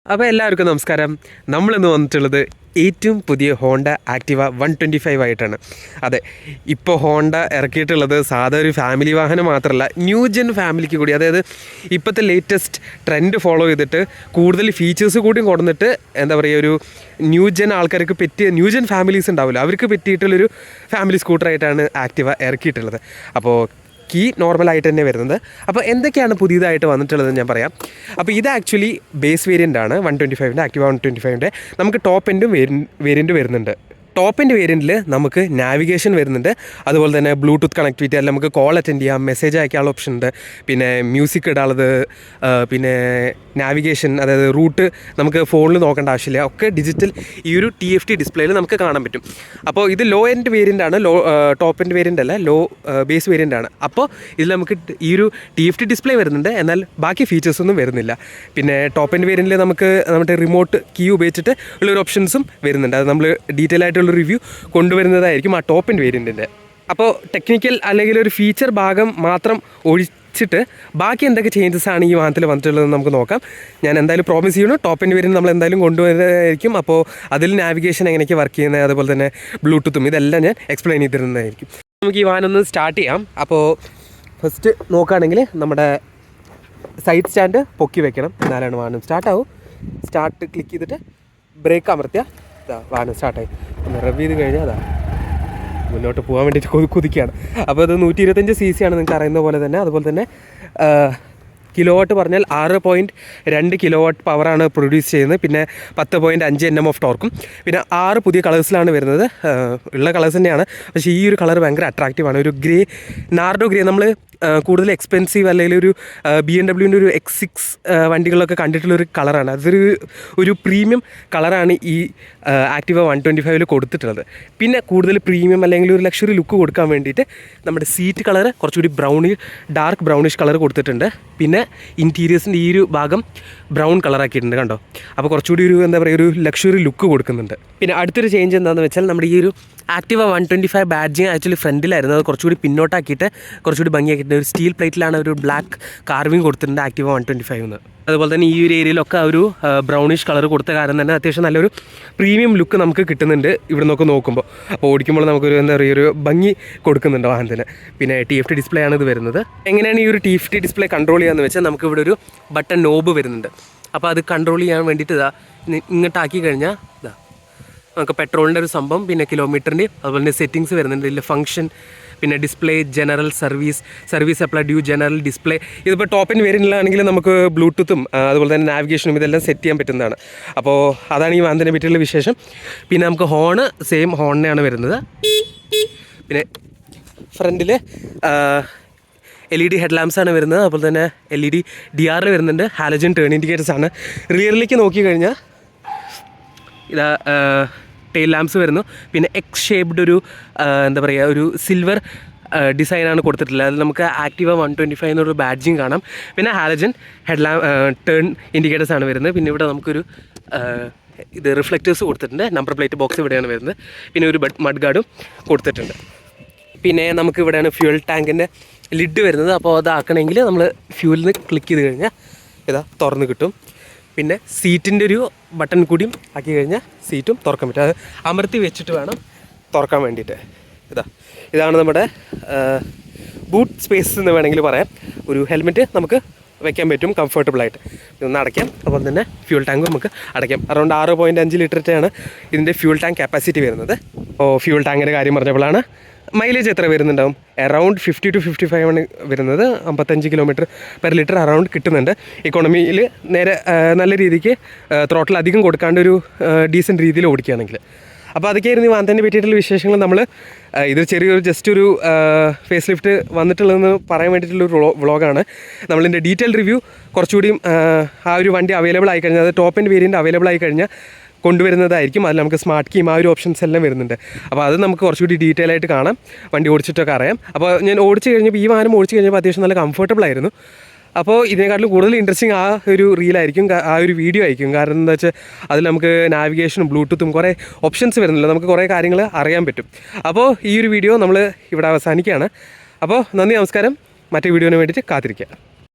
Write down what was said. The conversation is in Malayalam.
അപ്പോൾ എല്ലാവർക്കും നമസ്കാരം. നമ്മളിന്ന് വന്നിട്ടുള്ളത് ഏറ്റവും പുതിയ ഹോണ്ട ആക്ടിവ 125 ആയിട്ടാണ്. അതെ, ഇപ്പോൾ ഹോണ്ട ഇറക്കിയിട്ടുള്ളത് സാധാ ഒരു ഫാമിലി വാഹനം മാത്രമല്ല, ന്യൂ ജെൻ ഫാമിലിക്ക് കൂടി, അതായത് ഇപ്പോഴത്തെ ലേറ്റസ്റ്റ് ട്രെൻഡ് ഫോളോ ചെയ്തിട്ട് കൂടുതൽ ഫീച്ചേഴ്സ് കൂടി കൊണ്ടുവന്നിട്ട് എന്താ പറയുക, ഒരു ന്യൂ ജെൻ ആൾക്കാർക്ക് പറ്റിയ ന്യൂ ജെൻ ഫാമിലീസ് ഉണ്ടാവില്ല, അവർക്ക് പറ്റിയിട്ടുള്ളൊരു ഫാമിലി സ്കൂട്ടറായിട്ടാണ് ആക്ടിവ ഇറക്കിയിട്ടുള്ളത്. അപ്പോൾ കീ നോർമലായിട്ട് തന്നെ വരുന്നത്. അപ്പോൾ എന്തൊക്കെയാണ് പുതിയതായിട്ട് വന്നിട്ടുള്ളതെന്ന് ഞാൻ പറയാം. അപ്പോൾ ഇത് ആക്ച്വലി ബേസ് വേരിയൻ്റ് ആണ് 125ൻ്റെ, ആക്ടിവ 125ൻ്റെ. നമുക്ക് ടോപ്പ് എൻഡും വേരിയൻറ്റ് വരുന്നുണ്ട്. ടോപ്പ് എൻഡ് വേരിയൻറ്റിൽ നമുക്ക് നാവിഗേഷൻ വരുന്നുണ്ട്, അതുപോലെ തന്നെ ബ്ലൂടൂത്ത് കണക്ടിവിറ്റി, അല്ല നമുക്ക് കോൾ അറ്റൻഡ് ചെയ്യാം, മെസ്സേജ് അയക്കാനുള്ള ഓപ്ഷൻ ഉണ്ട്, പിന്നെ മ്യൂസിക് ഇടാനുള്ളത്, പിന്നെ നാവിഗേഷൻ, അതായത് റൂട്ട് നമുക്ക് ഫോണിൽ നോക്കേണ്ട ആവശ്യമില്ല, ഒക്കെ ഡിജിറ്റൽ ഈ ഒരു TFT ഡിസ്പ്ലേയിൽ നമുക്ക് കാണാൻ പറ്റും. അപ്പോൾ ഇത് ലോ എൻഡ് വേരിയൻ്റ് ആണ്, ടോപ്പ് എൻഡ് വേരിയൻ്റ് അല്ല, ബേസ് വേരിയൻ്റ് ആണ്. അപ്പോൾ ഇതിൽ നമുക്ക് ഈ ഒരു TFT ഡിസ്പ്ലേ വരുന്നുണ്ട്, എന്നാൽ ബാക്കി ഫീച്ചേഴ്സൊന്നും വരുന്നില്ല. പിന്നെ ടോപ്പ് എൻഡ് വേരിയൻറ്റിൽ നമുക്ക് നമ്മുടെ റിമോട്ട് കീ ഉപയോഗിച്ചിട്ട് ഉള്ളൊരു ഓപ്ഷൻസും വരുന്നുണ്ട്. അത് നമ്മൾ ഡീറ്റെയിൽ ആയിട്ടുള്ള റിവ്യൂ കൊണ്ടുവരുന്നതായിരിക്കും ആ ടോപ്പ് എൻഡ് വേരിയൻറ്റിൻ്റെ. അപ്പോൾ ടെക്നിക്കൽ അല്ലെങ്കിൽ ഒരു ഫീച്ചർ ഭാഗം മാത്രം ഒഴിച്ചിട്ട് ബാക്കി എന്തൊക്കെ ചേഞ്ചസ് ആണ് ഈ വാഹനത്തിൽ വന്നിട്ടുള്ളതെന്ന് നമുക്ക് നോക്കാം. ഞാൻ എന്തായാലും പ്രോമിസ് ചെയ്യുന്നു, ടോപ്പ് എൻഡ് വേരിയൻറ്റ് നമ്മൾ എന്തായാലും കൊണ്ടുവരുന്നതായിരിക്കും. അപ്പോൾ അതിൽ നാവിഗേഷൻ എങ്ങനെയൊക്കെ വർക്ക് ചെയ്യുന്നത്, അതുപോലെ തന്നെ ബ്ലൂടൂത്തും, ഇതെല്ലാം ഞാൻ എക്സ്പ്ലെയിൻ ചെയ്തിരുന്നതായിരിക്കും. നമുക്ക് ഈ വാഹനം ഒന്ന് സ്റ്റാർട്ട് ചെയ്യാം. അപ്പോൾ ഫസ്റ്റ് നോക്കുകയാണെങ്കിൽ നമ്മുടെ സൈഡ് സ്റ്റാൻഡ് പൊക്കി വെക്കണം, എന്നാലാണ് വാഹനം സ്റ്റാർട്ടാവും. സ്റ്റാർട്ട് ക്ലിക്ക് ചെയ്തിട്ട് ബ്രേക്ക് അമർത്തിയാൽ വാഹനം സ്റ്റാർട്ടായി. ഒന്ന് റവ് ചെയ്ത് കഴിഞ്ഞാൽ മുന്നോട്ട് പോകാൻ വേണ്ടിയിട്ട് കുതിക്കുകയാണ്. അപ്പോൾ അത് 125 cc ആണ്, നിങ്ങൾക്ക് അറിയുന്ന പോലെ തന്നെ. അതുപോലെ തന്നെ കിലോ വാട്ട് പറഞ്ഞാൽ 6.2 കിലോ വാട്ട് പവറാണ് പ്രൊഡ്യൂസ് ചെയ്യുന്നത്. പിന്നെ 10.5 Nm ഓഫ് ടോർക്കും. പിന്നെ 6 പുതിയ കളേഴ്സിലാണ് വരുന്നത്. ഉള്ള കളേഴ്സ് തന്നെയാണ്, പക്ഷേ ഈ ഒരു കളർ ഭയങ്കര അട്രാക്റ്റീവാണ്. ഒരു ഗ്രേ, നാർഡോ ഗ്രേ. നമ്മൾ കൂടുതൽ എക്സ്പെൻസീവ് അല്ലെങ്കിൽ ഒരു BMW ഒരു X6 വണ്ടികളൊക്കെ കണ്ടിട്ടുള്ളൊരു കളറാണ്. അതൊരു പ്രീമിയം കളറാണ് ഈ ആക്ടിവ 125 കൊടുത്തിട്ടുള്ളത്. പിന്നെ കൂടുതൽ പ്രീമിയം അല്ലെങ്കിൽ ഒരു ലക്ഷറി ലുക്ക് കൊടുക്കാൻ വേണ്ടിയിട്ട് നമ്മുടെ സീറ്റ് കളർ കുറച്ചുകൂടി ഡാർക്ക് ബ്രൗണിഷ് കളർ കൊടുത്തിട്ടുണ്ട്. പിന്നെ ഇൻറ്റീരിയേഴ്സിൻ്റെ ഈ ഒരു ഭാഗം ബ്രൗൺ കളറാക്കിയിട്ടുണ്ട്, കണ്ടോ. അപ്പോൾ കുറച്ചുകൂടി ഒരു എന്താ പറയുക, ഒരു ലക്ഷറി ലുക്ക് കൊടുക്കുന്നുണ്ട്. പിന്നെ അടുത്തൊരു ചേഞ്ച് എന്താണെന്ന് വെച്ചാൽ, നമ്മുടെ ഈ ഒരു ആക്ടിവ 125 ബാഡ്ജിങ് ആക്ച്വലി ഫ്രണ്ടിലായിരുന്നു, അത് കുറച്ചുകൂടി പിന്നോട്ടാക്കിയിട്ട് കുറച്ചുകൂടി ഭംഗിയാക്കിയിട്ട് ഒരു സ്റ്റീൽ പ്ലേറ്റിലാണ് ഒരു ബ്ലാക്ക് കാർവിങ് കൊടുത്തിട്ടുണ്ട് ആക്ടിവ 125 എന്ന്. അതുപോലെ തന്നെ ഈ ഒരു ഏരിയയിലൊക്കെ ഒരു ബ്രൗണിഷ് കളർ കൊടുത്ത കാരണം തന്നെ അത്യാവശ്യം നല്ലൊരു പ്രീമിയം ലുക്ക് നമുക്ക് കിട്ടുന്നുണ്ട് ഇവിടെ നിന്നൊക്കെ നോക്കുമ്പോൾ. അപ്പോൾ ഓടിക്കുമ്പോൾ നമുക്കൊരു എന്താ പറയുക, ഒരു ഭംഗി കൊടുക്കുന്നുണ്ട് വാഹനത്തിന്. പിന്നെ TFT ഡിസ്പ്ലേ ആണ് ഇത് വരുന്നത്. എങ്ങനെയാണ് ഈ ഒരു TFT ഡിസ്പ്ലേ കൺട്രോൾ ചെയ്യാമെന്ന് വെച്ചാൽ, നമുക്കിവിടെ ഒരു ബട്ടൺ നോബ് വരുന്നുണ്ട്. അപ്പോൾ അത് കൺട്രോൾ ചെയ്യാൻ വേണ്ടിയിട്ട് ഇങ്ങോട്ടാക്കി കഴിഞ്ഞാൽ നമുക്ക് പെട്രോളിൻ്റെ ഒരു സംഭവം, പിന്നെ കിലോമീറ്ററിൻ്റെ, അതുപോലെ തന്നെ സെറ്റിങ്സ് വരുന്നുണ്ട്. ഇതിൽ ഫംഗ്ഷൻ, പിന്നെ display, general, service apply, due, general display. ഇതിപ്പോൾ ടോപ്പ് എൻഡ് വേരിയൻറ്റിലാണെങ്കിൽ നമുക്ക് ബ്ലൂടൂത്തും അതുപോലെ തന്നെ നാവിഗേഷനും ഇതെല്ലാം സെറ്റ് ചെയ്യാൻ പറ്റുന്നതാണ്. അപ്പോൾ അതാണ് ഈ വാഹനത്തിനെ പറ്റിയുള്ള വിശേഷം. പിന്നെ നമുക്ക് ഹോണ് സെയിം ഹോണിനെയാണ് വരുന്നത്. പിന്നെ ഫ്രണ്ടിൽ LED ഹെഡ് ലാംപ്സാണ് വരുന്നത്. അതുപോലെ തന്നെ LED DRL വരുന്നുണ്ട്. ഹാലജൻ ടേൺ ഇൻഡിക്കേറ്റേഴ്സ് ആണ്. റിയറിലേക്ക് നോക്കിക്കഴിഞ്ഞാൽ ഇതാ ടെയിൽ ലാംപ്സ് വരുന്നു. പിന്നെ എക്സ് ഷേപ്ഡ് ഒരു എന്താ പറയുക, ഒരു സിൽവർ ഡിസൈനാണ് കൊടുത്തിട്ടുള്ളത്. അതിൽ നമുക്ക് ആക്ടിവ 125 എന്നൊരു ബാഡ്ജിങ് കാണാം. പിന്നെ ഹാലജൻ ടേൺ ഇൻഡിക്കേറ്റേഴ്സ് ആണ് വരുന്നത്. പിന്നെ ഇവിടെ നമുക്കൊരു ഇത് റിഫ്ലക്റ്റേഴ്സ് കൊടുത്തിട്ടുണ്ട്. നമ്പർ പ്ലേറ്റ് ബോക്സ് ഇവിടെയാണ് വരുന്നത്. പിന്നെ ഒരു മഡ് ഗാർഡും കൊടുത്തിട്ടുണ്ട്. പിന്നെ നമുക്ക് ഇവിടെയാണ് ഫ്യൂൽ ടാങ്കിൻ്റെ ലിഡ് വരുന്നത്. അപ്പോൾ അതാക്കണമെങ്കിൽ നമ്മൾ ഫ്യൂലിന് ക്ലിക്ക് ചെയ്ത് കഴിഞ്ഞാൽ ഇതാ തുറന്ന് കിട്ടും. പിന്നെ സീറ്റിൻ്റെ ഒരു ബട്ടൺ കൂടിയും ആക്കി കഴിഞ്ഞാൽ സീറ്റും തുറക്കാൻ പറ്റും. അത് അമർത്തി വെച്ചിട്ട് വേണം തുറക്കാൻ വേണ്ടിയിട്ട്. ഇതാണ് നമ്മുടെ ബൂട്ട് സ്പേസ് എന്ന് വേണമെങ്കിൽ പറയാം. ഒരു ഹെൽമെറ്റ് നമുക്ക് വെക്കാൻ പറ്റും കംഫർട്ടബിളായിട്ട്. ഇതൊന്ന് അടയ്ക്കാം. അതുപോലെ തന്നെ ഫ്യൂൽ ടാങ്ക് നമുക്ക് അടയ്ക്കാം. അറൗണ്ട് 6.5 ലിറ്ററിൻ്റെയാണ് ഇതിൻ്റെ ഫ്യൂൽ ടാങ്ക് കപ്പാസിറ്റി വരുന്നത്. അപ്പോൾ ഫ്യൂൽ ടാങ്കിൻ്റെ കാര്യം പറഞ്ഞപ്പോഴാണ് മൈലേജ് എത്ര വരുന്നുണ്ടാവും? അറൗണ്ട് 50 to 55 ആണ് വരുന്നത്. 55 km/ലിറ്റർ അറൗണ്ട് കിട്ടുന്നുണ്ട്. ഇക്കോണമിയിൽ നേരെ നല്ല രീതിക്ക് ത്രോട്ടിൽ അധികം കൊടുക്കാണ്ട് ഒരു ഡീസൻറ്റ് രീതിയിൽ ഓടിക്കുകയാണെങ്കിൽ. അപ്പോൾ അതൊക്കെയായിരുന്നു ഈ വാഹനത്തിനെ പറ്റിയിട്ടുള്ള വിശേഷങ്ങൾ. ഇത് ചെറിയൊരു ജസ്റ്റ് ഒരു ഫേസ് ലിഫ്റ്റ് വന്നിട്ടുള്ളതെന്ന് പറയാൻ വേണ്ടിയിട്ടുള്ളൊരു വ്ളോഗാണ്. നമ്മളിതിൻ്റെ ഡീറ്റെയിൽ റിവ്യൂ കുറച്ചുകൂടിയും ആ ഒരു വണ്ടി അവൈലബിൾ ആയി കഴിഞ്ഞാൽ, അത് ടോപ്പ് എൻഡ് വേരിയൻ്റ് അവൈലബിൾ ആയി കഴിഞ്ഞാൽ കൊണ്ടുവരുന്നതായിരിക്കും. അതിൽ നമുക്ക് സ്മാർട്ട് കീം ആ ഒരു ഓപ്ഷൻസ് എല്ലാം വരുന്നുണ്ട്. അപ്പോൾ അത് നമുക്ക് കുറച്ചുകൂടി ഡീറ്റെയിൽ ആയിട്ട് കാണാം, വണ്ടി ഓടിച്ചിട്ടൊക്കെ അറിയാം. അപ്പോൾ ഞാൻ ഓടിച്ച് കഴിഞ്ഞപ്പോൾ, ഈ വാഹനം ഓടിച്ച് കഴിഞ്ഞപ്പോൾ അത്യാവശ്യം നല്ല കംഫർട്ടബിൾ ആയിരുന്നു. അപ്പോൾ ഇതിനെക്കാട്ടിലും കൂടുതൽ ഇൻട്രസ്റ്റിംഗ് ആ ഒരു റീലായിരിക്കും, ആ ഒരു വീഡിയോ ആയിരിക്കും. കാരണം എന്താ വെച്ചാൽ അതിൽ നമുക്ക് നാവിഗേഷനും ബ്ലൂടൂത്തും കുറേ ഓപ്ഷൻസ് വരുന്നില്ല, നമുക്ക് കുറേ കാര്യങ്ങൾ അറിയാൻ പറ്റും. അപ്പോൾ ഈ ഒരു വീഡിയോ നമ്മൾ ഇവിടെ അവസാനിക്കുകയാണ്. അപ്പോൾ നന്ദി, നമസ്കാരം. മറ്റേ വീഡിയോന് വേണ്ടിയിട്ട് കാത്തിരിക്കുക.